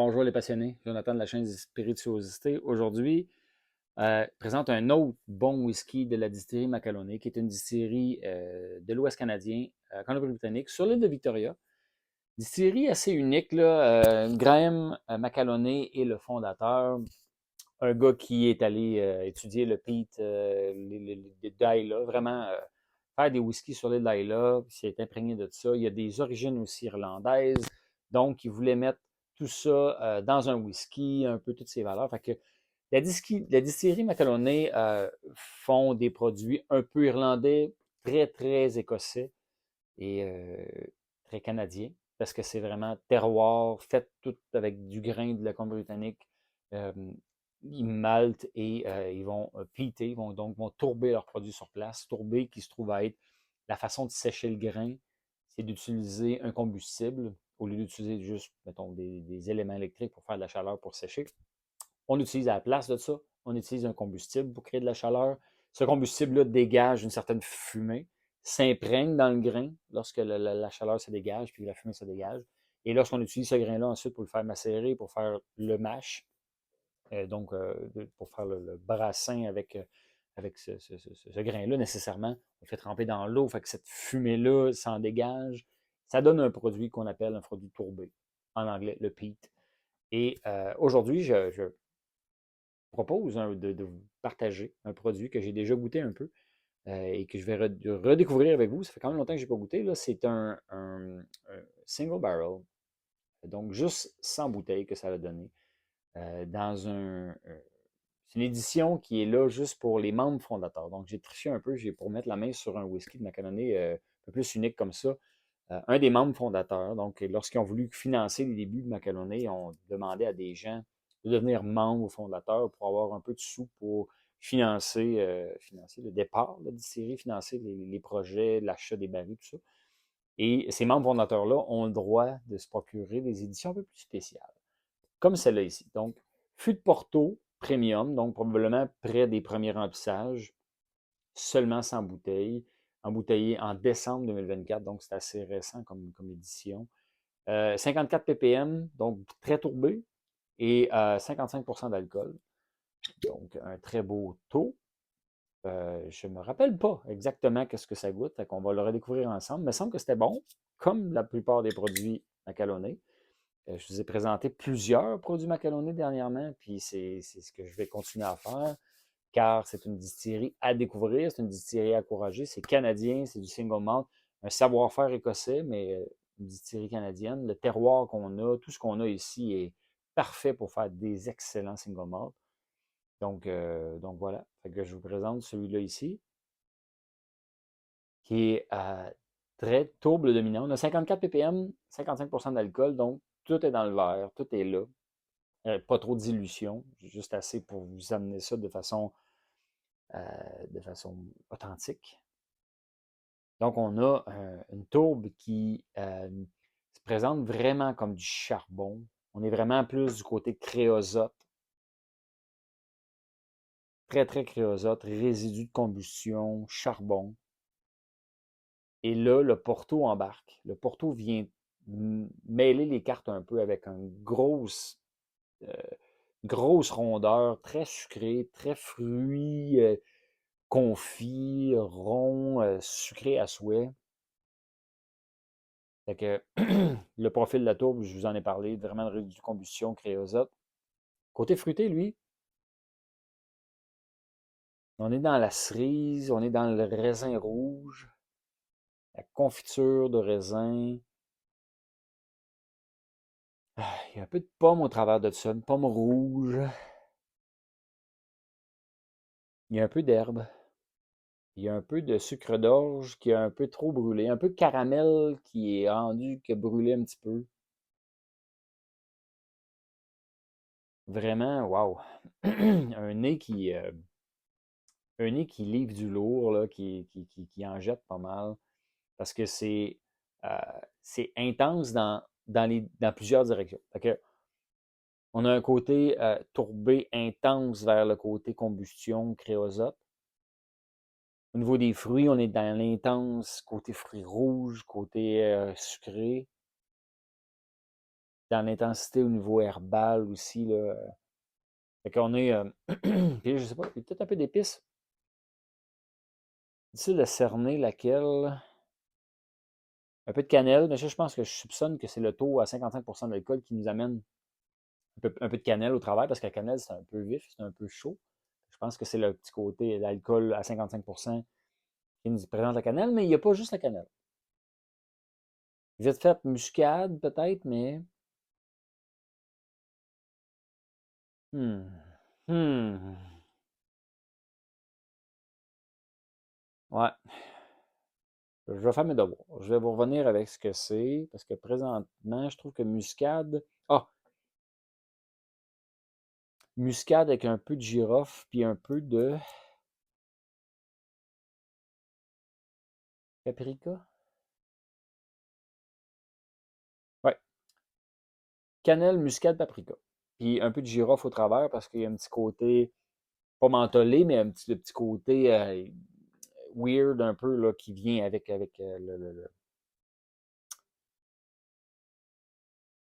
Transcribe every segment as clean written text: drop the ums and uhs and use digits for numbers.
Bonjour les passionnés, Jonathan de la chaîne Spirituosité. Aujourd'hui, présente un autre bon whisky de la distillerie Macalonné, qui est une distillerie de l'Ouest canadien, Colombie-Britannique, sur l'île de Victoria. Distillerie assez unique, là. Graham Macalonné est le fondateur, un gars qui est allé étudier le peat, d'Islay, vraiment faire des whiskies sur l'île d'Islay, puis s'est imprégné de ça. Il y a des origines aussi irlandaises, donc il voulait mettre tout ça dans un whisky, un peu toutes ses valeurs. Fait que la distillerie Macalonné font des produits un peu irlandais, très, très écossais et très canadiens, parce que c'est vraiment terroir, fait tout avec du grain de la Colombie-Britannique. Euh, ils maltent et ils vont peater, vont tourber leurs produits sur place. Tourber qui se trouve à être la façon de sécher le grain, c'est d'utiliser un combustible au lieu d'utiliser juste, mettons, des éléments électriques pour faire de la chaleur pour sécher. On utilise à la place de ça, on utilise un combustible pour créer de la chaleur. Ce combustible-là dégage une certaine fumée, s'imprègne dans le grain lorsque la chaleur se dégage, puis la fumée se dégage. Et lorsqu'on utilise ce grain-là ensuite pour le faire macérer, pour faire le mash, donc pour faire le brassin avec ce grain-là, nécessairement, on le fait tremper dans l'eau, fait que cette fumée-là s'en dégage. Ça donne un produit qu'on appelle un produit tourbé, en anglais, le peat. Et aujourd'hui, je propose de vous partager un produit que j'ai déjà goûté un peu et que je vais redécouvrir avec vous. Ça fait quand même longtemps que je n'ai pas goûté. Là. C'est un single barrel, donc juste 100 bouteilles que ça va donner. Dans c'est une édition qui est là juste pour les membres fondateurs. Donc j'ai triché un peu, j'ai pour mettre la main sur un whisky de Macalonné un peu plus unique comme ça. Un des membres fondateurs, donc lorsqu'ils ont voulu financer les débuts de Macalonné, ils ont demandé à des gens de devenir membres fondateurs pour avoir un peu de sous pour financer le départ de la distillerie, financer les projets, l'achat des barils, tout ça. Et ces membres fondateurs-là ont le droit de se procurer des éditions un peu plus spéciales, comme celle-là ici. Donc, fût de Porto premium, donc probablement près des premiers remplissages, seulement 100 bouteilles, embouteillé en décembre 2024, donc c'est assez récent comme édition. 54 ppm, donc très tourbé, et 55% d'alcool, donc un très beau taux. Je ne me rappelle pas exactement ce que ça goûte, on va le redécouvrir ensemble. Il me semble que c'était bon, comme la plupart des produits Macalonné. Je vous ai présenté plusieurs produits Macalonné dernièrement, puis c'est ce que je vais continuer à faire car c'est une distillerie à découvrir, c'est une distillerie à encourager. C'est canadien, c'est du single malt, un savoir-faire écossais, mais une distillerie canadienne. Le terroir qu'on a, tout ce qu'on a ici est parfait pour faire des excellents single malt. Donc voilà, fait que je vous présente celui-là ici, qui est à très tourbe dominant. On a 54 ppm, 55% d'alcool, donc tout est dans le verre, tout est là. Pas trop de dilution, juste assez pour vous amener ça euh, de façon authentique. Donc, on a une tourbe qui se présente vraiment comme du charbon. On est vraiment plus du côté créosote, très, très créosote, résidu de combustion, charbon. Et là, le Porto embarque. Le Porto vient mêler les cartes un peu avec une euh, grosse rondeur, très sucrée, très fruit, confit, rond, sucré à souhait. Fait que le profil de la tourbe, je vous en ai parlé, vraiment de réduit de combustion, créosote. Côté fruité, lui, on est dans la cerise, on est dans le raisin rouge, la confiture de raisin. Il y a un peu de pomme au travers de ça, une pomme rouge. Il y a un peu d'herbe. Il y a un peu de sucre d'orge qui est un peu trop brûlé. Un peu de caramel qui est rendu, qui a brûlé un petit peu. Vraiment, wow. Un nez un nez qui livre du lourd, là, qui en jette pas mal. Parce que euh, c'est intense dans plusieurs directions. Fait que, on a un côté tourbé intense vers le côté combustion, créosote. Au niveau des fruits, on est dans l'intense côté fruits rouges, côté sucré. dans l'intensité au niveau herbal aussi. Là. Fait qu'on est. Puis je sais pas, il y a peut-être un peu d'épices. Difficile de cerner laquelle. Un peu de cannelle, mais ça, je pense que je soupçonne que c'est le taux à 55% d'alcool qui nous amène un peu de cannelle au travail, parce que la cannelle, c'est un peu vif, c'est un peu chaud. Je pense que c'est le petit côté, l'alcool à 55% qui nous présente la cannelle, mais il n'y a pas juste la cannelle. Vite fait, muscade peut-être, mais. Hmm. Hmm. Ouais. Je vais faire mes devoirs. Je vais vous revenir avec ce que c'est, parce que présentement, je trouve que muscade. Ah! Muscade avec un peu de girofle, puis un peu de paprika. Ouais. Cannelle, muscade, paprika. Puis un peu de girofle au travers, parce qu'il y a un petit côté, pas mentholé, mais le petit côté weird un peu là, qui vient avec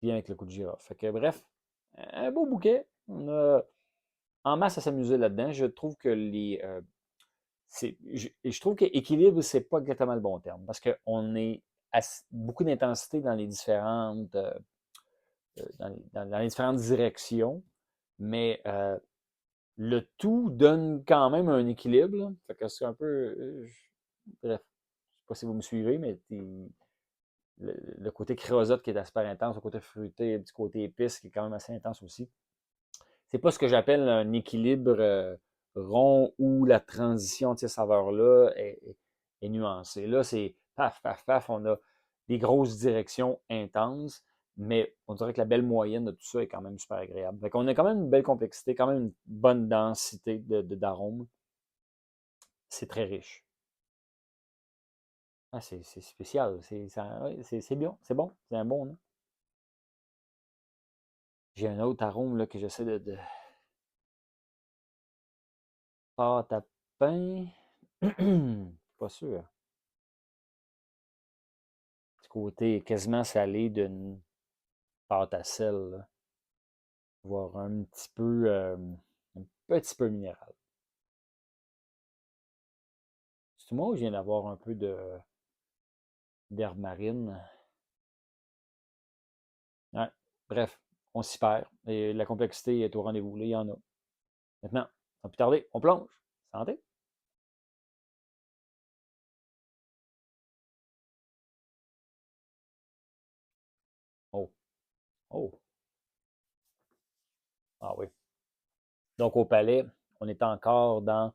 vient avec le coup de girofle. Fait que bref, un beau bouquet. On a en masse à s'amuser là-dedans. Je trouve que je trouve que équilibre, c'est pas exactement le bon terme. Parce qu'on est beaucoup d'intensité dans les différentes dans les différentes directions. Mais le tout donne quand même un équilibre. Là. Fait que c'est un peu. Bref, je sais pas si vous me suivez, mais le côté créosote qui est super intense, le côté fruité, le petit côté épice qui est quand même assez intense aussi. C'est pas ce que j'appelle un équilibre rond où la transition de ces saveurs-là est nuancée. Là, c'est paf, paf, paf, on a des grosses directions intenses, mais on dirait que la belle moyenne de tout ça est quand même super agréable. Fait qu'on a quand même une belle complexité, quand même une bonne densité d'arômes. C'est très riche. Ah, c'est spécial. Ouais, c'est bien, c'est bon, c'est un bon nom. J'ai un autre arôme là, que j'essaie de pâte à pain. Pas sûr. Du côté quasiment salé d'une pâte à sel, là, voire un petit peu minéral. C'est moi où je viens d'avoir un peu d'herbe marine. Ouais. Bref, on s'y perd. Et la complexité est au rendez-vous. Là, il y en a. Maintenant, sans plus tarder, on plonge. Santé. Oh, oh. Ah oui. Donc, au palais, on est encore dans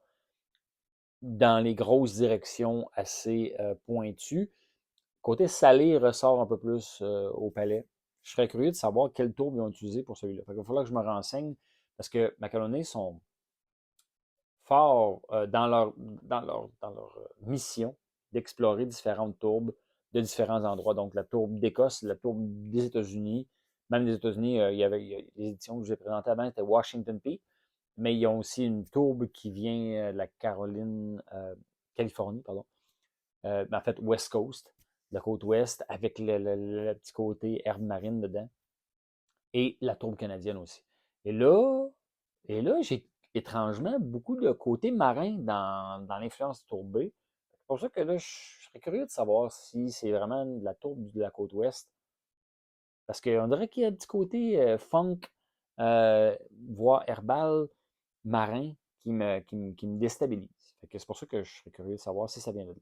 les grosses directions assez pointues. Côté salé, il ressort un peu plus au palais. Je serais curieux de savoir quelle tourbe ils ont utilisé pour celui-là. Il va falloir que je me renseigne parce que Macalonné sont forts dans leur mission d'explorer différentes tourbes de différents endroits. Donc, la tourbe d'Écosse, la tourbe des États-Unis, même des États-Unis, il y a les éditions que je vous ai présentées avant, c'était Washington Peak, mais ils ont aussi une tourbe qui vient de la Californie, pardon. En fait, West Coast, la côte ouest, avec le petit côté herbe marine dedans, et la tourbe canadienne aussi. Et là, j'ai étrangement beaucoup de côté marin dans l'influence tourbée. C'est pour ça que là, je serais curieux de savoir si c'est vraiment de la tourbe de la côte ouest. Parce qu'on dirait qu'il y a un petit côté funk, voire herbal, marin, qui me déstabilise. Fait que c'est pour ça que je serais curieux de savoir si ça vient de là.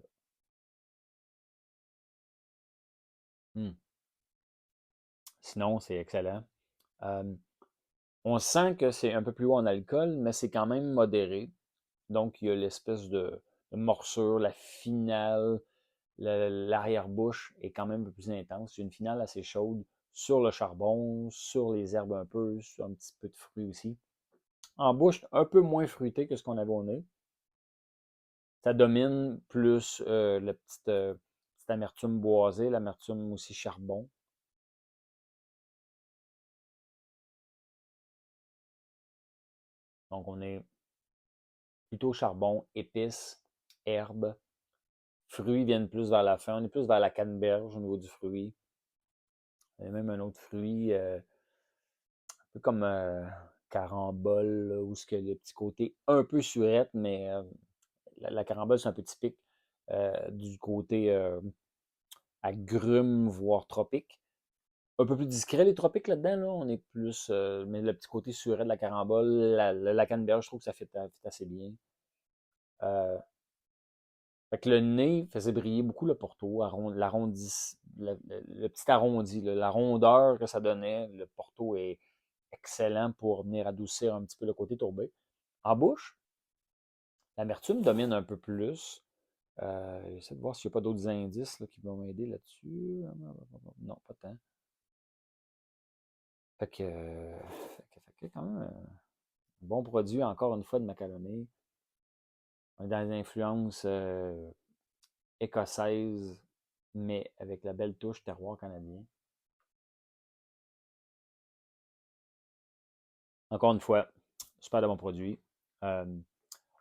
Hmm. Sinon, c'est excellent. Euh, on sent que c'est un peu plus haut en alcool, mais c'est quand même modéré. Donc, il y a l'espèce de morsure, la finale, l'arrière-bouche est quand même un peu plus intense. Il y a une finale assez chaude sur le charbon, sur les herbes un peu, sur un petit peu de fruits aussi. En bouche, un peu moins fruité que ce qu'on avait au nez. Ça domine plus la petite amertume boisée, l'amertume aussi charbon. Donc, on est plutôt charbon, épices, herbes. Fruits viennent plus vers la fin. On est plus vers la canneberge au niveau du fruit. Il y a même un autre fruit, un peu comme carambole, là, où ce que le petit côté un peu surette, mais la carambole, c'est un peu typique du côté agrumes, voire tropique. Un peu plus discret, les tropiques là-dedans, là. On est plus. Mais le petit côté surette de la carambole, la canneberge, je trouve que ça fait assez bien. Euh, Fait que le nez faisait briller beaucoup le Porto, le petit arrondi, là, la rondeur que ça donnait. Le Porto est excellent pour venir adoucir un petit peu le côté tourbé. En bouche, l'amertume domine un peu plus. J'essaie de voir s'il n'y a pas d'autres indices là, qui vont m'aider là-dessus. Non, pas tant. Fait que quand même un bon produit, encore une fois, de Macalonné. On est dans les influences écossaises, mais avec la belle touche terroir canadien. Encore une fois, super de bons produits. Euh,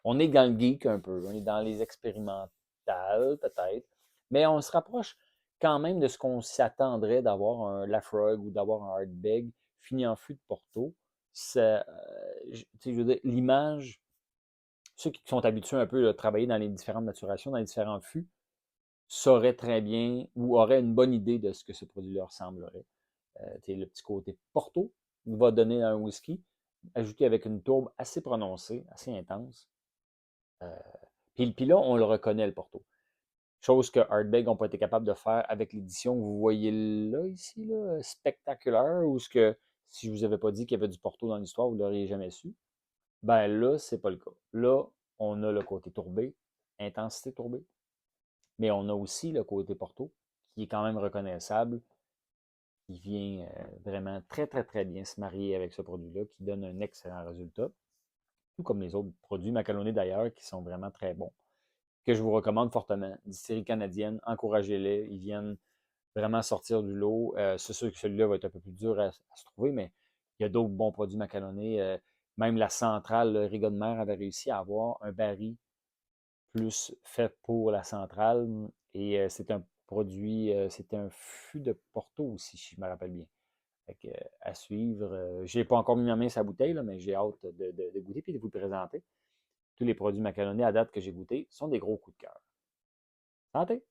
on est dans le geek un peu, on est dans les expérimentales peut-être, mais on se rapproche quand même de ce qu'on s'attendrait d'avoir un Lafroig ou d'avoir un Ardbeg fini en fût de Porto. Je veux dire, l'image, ceux qui sont habitués un peu à travailler dans les différentes maturations, dans les différents fûts, sauraient très bien ou auraient une bonne idée de ce que ce produit-là ressemblerait. Le petit côté Porto va donner un whisky, ajouté avec une tourbe assez prononcée, assez intense. Euh, puis là, on le reconnaît, le Porto. Chose que Ardbeg n'ont pas été capables de faire avec l'édition que vous voyez là, ici, là, spectaculaire, où ce que si je ne vous avais pas dit qu'il y avait du Porto dans l'histoire, vous ne l'auriez jamais su. Ben là, c'est pas le cas. Là, on a le côté tourbé, intensité tourbée, mais on a aussi le côté Porto, qui est quand même reconnaissable, qui vient vraiment très, très, très bien se marier avec ce produit-là, qui donne un excellent résultat, tout comme les autres produits macalonés d'ailleurs, qui sont vraiment très bons, que je vous recommande fortement. Distillerie canadienne, encouragez-les, ils viennent vraiment sortir du lot. C'est sûr que celui-là va être un peu plus dur à se trouver, mais il y a d'autres bons produits macalonés. Même la centrale, le Riga de mer avait réussi à avoir un baril plus fait pour la centrale. Et c'est un produit, c'était un fût de Porto aussi, si je me rappelle bien. Fait que, à suivre. Je n'ai pas encore mis ma main sur la bouteille, là, mais j'ai hâte de goûter et de vous le présenter. Tous les produits macalonés à date que j'ai goûtés sont des gros coups de cœur. Santé!